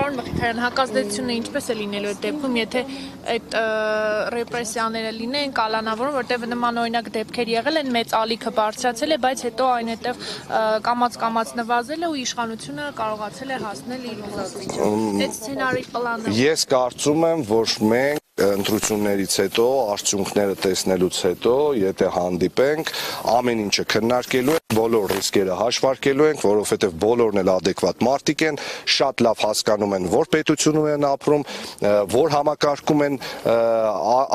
Պարոն Մխիթարյան, հակազդեցությունը ինչպես է լինելու այդ դեպքում, եթե այդ ռեպրեսիաները լինեն, կալանավորում, որտեղ նման օրինակ դեպքեր եղել են, մեծ ալիքը բարձրացել է, բայց հետո այնտեղ կամաց նվազել է ու իշխանությունը կարողացել է հասնել իր ուզածին։ Այդ սցենարի պլանը։ Ես կարծում եմ, որ մենք ընտրություններից հետո, արդյունքները տեսնելուց հետո, եթե հանդիպենք, ամեն ինչը քննարկելու ենք, բոլոր ռիսկերը հաշվարկելու ենք, որովհետև բոլորն էլ adekvat մարդիկ են, շատ լավ հասկանում են, որ պետությունում են ապրում, որ համակարգում են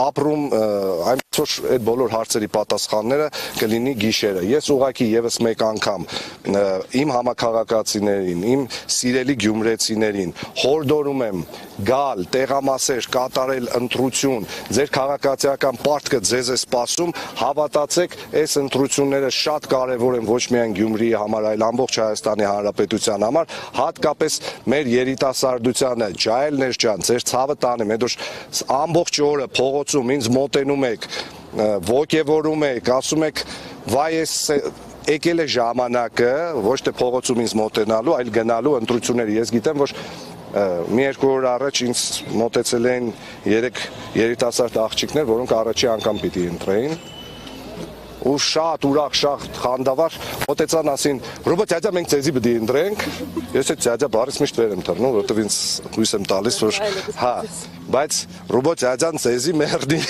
ապրում, այնպես որ այդ բոլոր հարցերի պատասխանները կլինի գիշերը։ Ես ուղղակի եւս մեկ անգամ իմ համակարգացիներին, իմ սիրելի գյումրեցիներին հորդորում եմ գալ, տեղամասեր կատարել ընտրություն, ձեր քաղաքացիական պարտքը ձեզ է սպասում, հավատացեք, այս ընտրությունները շատ կարևոր են ոչ միայն Գյումրիի համար, այլ ամբողջ Հայաստանի Հանրապետության համար, հատկապես մեր երիտասարդությանը, ջահելներ ջան, ձեր ցավը տանեմ, հետո ամբողջ օրը փողոցում ինձ մոտենում եք, ոգևորում եք, ասում եք, վայ ես եկել է ժամանակը, ոչ թե փողոցում ինձ մոտենալու, այլ գնալու ընտրությունների, ես գիտեմ, որ մի երկու օր առաջ ինձ մոտեցել էին 3 երիտասարդ աղջիկներ, որոնք առաջի անգամ պիտի ընտրեին ու շատ ուրախ, շատ խանդավառ մոտեցան ասին, Ռոբոտ ձյաձա մենք ձեզի պիտի ընտրենք, ես այդ ձյաձա բառից միշտ վեր եմ թռնում, որովհետև ինձ հույս եմ տալիս, որ հա, բայց Ռոբոտ ձյաձան ձեզի մերդի,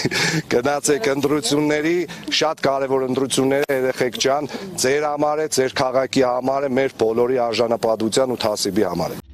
գնացեք ընտրությունների, շատ կարևոր ընտրություններ է երեխեք ջան, ձեր համար է, ձեր քաղաքի համար է, մեր բոլորի արժանապատվության ու թասիբի համար է։